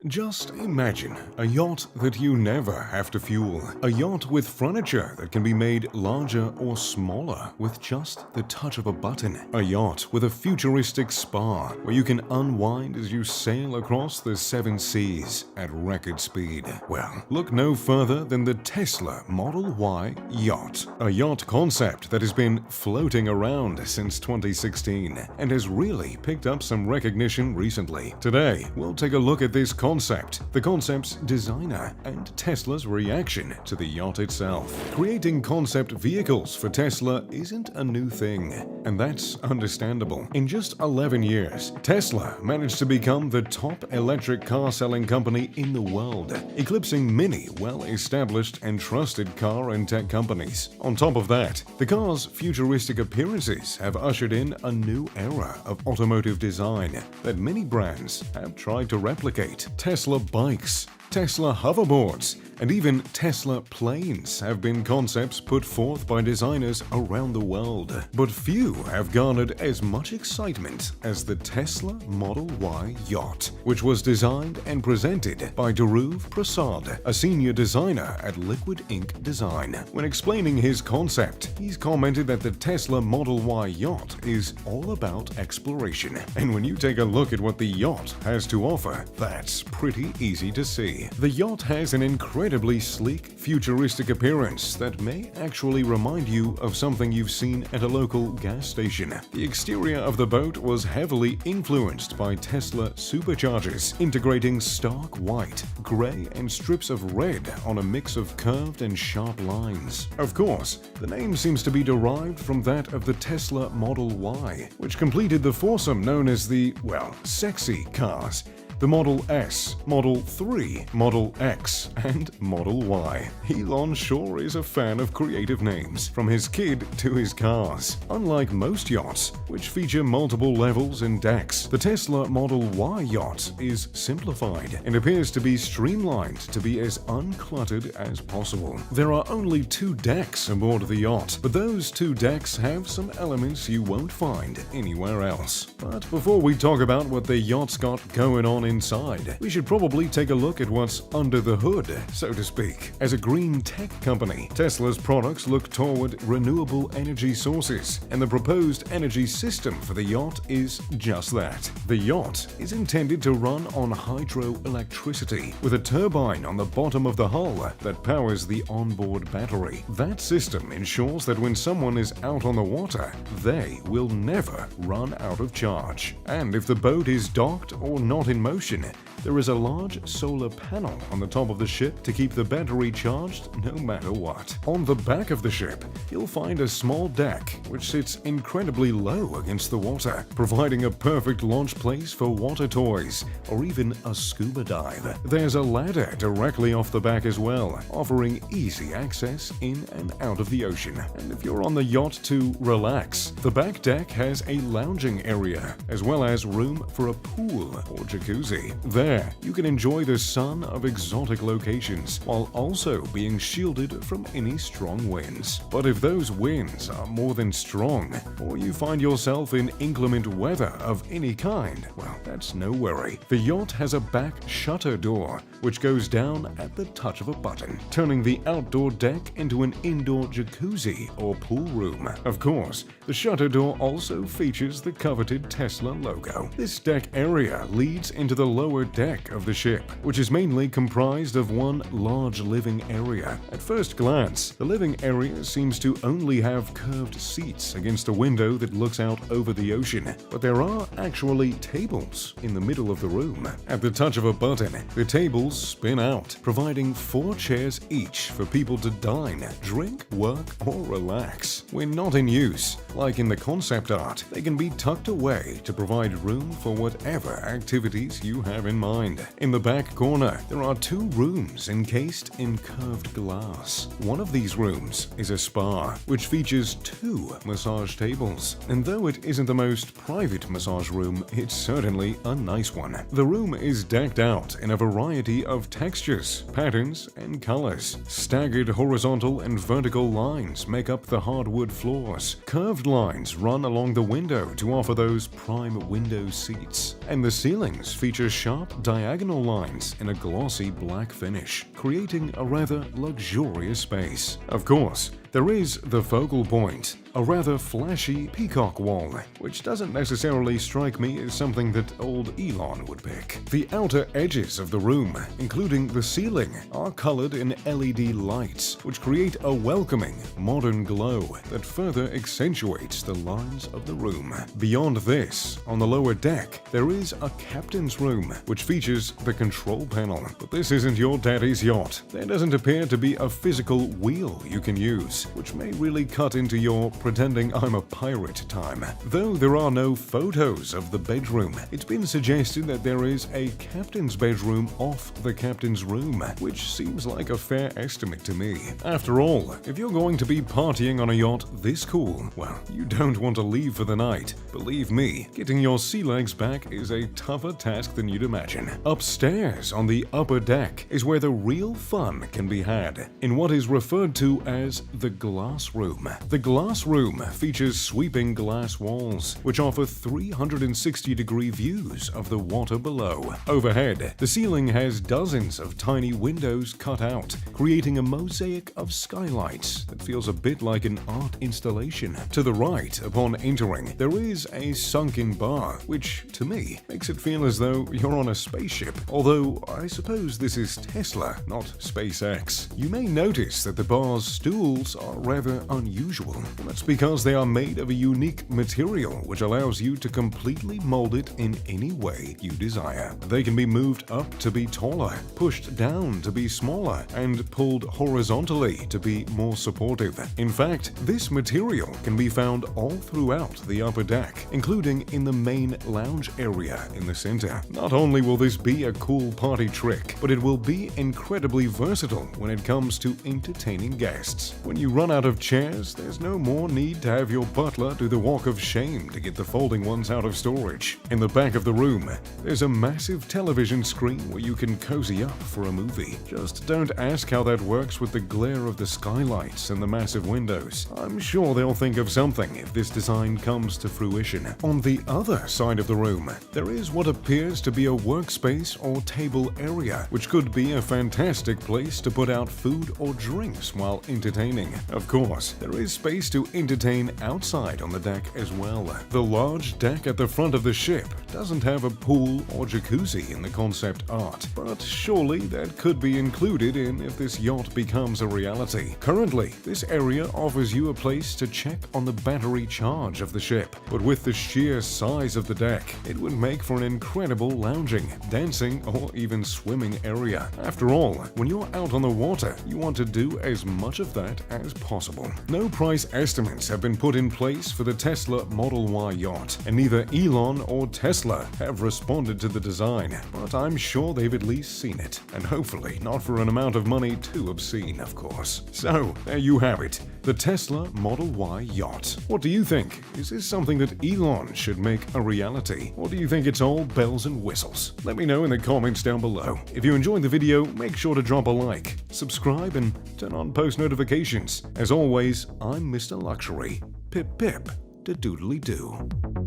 Just imagine a yacht that you never have to fuel. A yacht with furniture that can be made larger or smaller with just the touch of a button. A yacht with a futuristic spa where you can unwind as you sail across the seven seas at record speed. Well, look no further than the Tesla Model Y Yacht. A yacht concept that has been floating around since 2016 and has really picked up some recognition recently. Today, we'll take a look at this concept, the concept's designer, and Tesla's reaction to the yacht itself. Creating concept vehicles for Tesla isn't a new thing, and that's understandable. In just 11 years, Tesla managed to become the top electric car selling company in the world, eclipsing many well-established and trusted car and tech companies. On top of that, the car's futuristic appearances have ushered in a new era of automotive design that many brands have tried to replicate. Tesla bikes, Tesla hoverboards, and even Tesla planes have been concepts put forth by designers around the world. But few have garnered as much excitement as the Tesla Model Y Yacht, which was designed and presented by Dhruv Prasad, a senior designer at Liquid Ink Design. When explaining his concept, he's commented that the Tesla Model Y Yacht is all about exploration. And when you take a look at what the yacht has to offer, that's pretty easy to see. The yacht has an incredibly sleek, futuristic appearance that may actually remind you of something you've seen at a local gas station. The exterior of the boat was heavily influenced by Tesla superchargers, integrating stark white, gray, and strips of red on a mix of curved and sharp lines. Of course, the name seems to be derived from that of the Tesla Model Y, which completed the foursome known as the, well, sexy cars. The Model S, Model 3, Model X, and Model Y. Elon sure is a fan of creative names, from his kid to his cars. Unlike most yachts, which feature multiple levels and decks, the Tesla Model Y yacht is simplified and appears to be streamlined to be as uncluttered as possible. There are only 2 decks aboard the yacht, but those 2 decks have some elements you won't find anywhere else. But before we talk about what the yacht's got going on inside, we should probably take a look at what's under the hood, so to speak. As a green tech company, Tesla's products look toward renewable energy sources, and the proposed energy system for the yacht is just that. The yacht is intended to run on hydroelectricity, with a turbine on the bottom of the hull that powers the onboard battery. That system ensures that when someone is out on the water, they will never run out of charge. And if the boat is docked or not in motion, there is a large solar panel on the top of the ship to keep the battery charged no matter what. On the back of the ship, you'll find a small deck which sits incredibly low against the water, providing a perfect launch place for water toys or even a scuba dive. There's a ladder directly off the back as well, offering easy access in and out of the ocean. And if you're on the yacht to relax, the back deck has a lounging area, as well as room for a pool or jacuzzi. There, you can enjoy the sun of exotic locations while also being shielded from any strong winds. But if those winds are more than strong, or you find yourself in inclement weather of any kind, well, that's no worry. The yacht has a back shutter door, which goes down at the touch of a button, turning the outdoor deck into an indoor jacuzzi or pool room. Of course, the shutter door also features the coveted Tesla logo. This deck area leads into the lower deck of the ship, which is mainly comprised of one large living area. At first glance, the living area seems to only have curved seats against a window that looks out over the ocean, but there are actually tables in the middle of the room. At the touch of a button, the tables spin out, providing 4 chairs each for people to dine, drink, work, or relax. When not in use, like in the concept art, they can be tucked away to provide room for whatever activities you have in mind. In the back corner, there are 2 rooms encased in curved glass. One of these rooms is a spa, which features 2 massage tables. And though it isn't the most private massage room, it's certainly a nice one. The room is decked out in a variety of textures, patterns, and colors. Staggered horizontal and vertical lines make up the hardwood floors. Curved lines run along the window to offer those prime window seats. And the ceilings feature feature sharp diagonal lines in a glossy black finish, creating a rather luxurious space. Of course, there is the focal point, a rather flashy peacock wall, which doesn't necessarily strike me as something that old Elon would pick. The outer edges of the room, including the ceiling, are colored in LED lights, which create a welcoming, modern glow that further accentuates the lines of the room. Beyond this, on the lower deck, there is a captain's room, which features the control panel. But this isn't your daddy's yacht. There doesn't appear to be a physical wheel you can use, which may really cut into your pretending I'm a pirate time. Though there are no photos of the bedroom, it's been suggested that there is a captain's bedroom off the captain's room, which seems like a fair estimate to me. After all, if you're going to be partying on a yacht this cool, well, you don't want to leave for the night. Believe me, getting your sea legs back is a tougher task than you'd imagine. Upstairs on the upper deck is where the real fun can be had, in what is referred to as the glass room. The glass room features sweeping glass walls, which offer 360-degree views of the water below. Overhead, the ceiling has dozens of tiny windows cut out, creating a mosaic of skylights that feels a bit like an art installation. To the right, upon entering, there is a sunken bar, which, to me, makes it feel as though you're on a spaceship. Although, I suppose this is Tesla, not SpaceX. You may notice that the bar's stools are rather unusual. That's because they are made of a unique material which allows you to completely mold it in any way you desire. They can be moved up to be taller, pushed down to be smaller, and pulled horizontally to be more supportive. In fact, this material can be found all throughout the upper deck, including in the main lounge area in the center. Not only will this be a cool party trick, but it will be incredibly versatile when it comes to entertaining guests. When you run out of chairs, there's no more need to have your butler do the walk of shame to get the folding ones out of storage. In the back of the room, there's a massive television screen where you can cozy up for a movie. Just don't ask how that works with the glare of the skylights and the massive windows. I'm sure they'll think of something if this design comes to fruition. On the other side of the room, there is what appears to be a workspace or table area, which could be a fantastic place to put out food or drinks while entertaining. Of course, there is space to entertain outside on the deck as well. The large deck at the front of the ship doesn't have a pool or jacuzzi in the concept art, but surely that could be included in if this yacht becomes a reality. Currently, this area offers you a place to check on the battery charge of the ship, but with the sheer size of the deck, it would make for an incredible lounging, dancing, or even swimming area. After all, when you're out on the water, you want to do as much of that as possible. No price estimates have been put in place for the Tesla Model Y yacht, and neither Elon or Tesla have responded to the design, but I'm sure they've at least seen it, and hopefully not for an amount of money too obscene, of course. So, there you have it, the Tesla Model Y yacht. What do you think? Is this something that Elon should make a reality, or do you think it's all bells and whistles? Let me know in the comments down below. If you enjoyed the video, make sure to drop a like, subscribe, and turn on post notifications. As always, I'm Mr. Luxury. Pip pip, da doodly doo.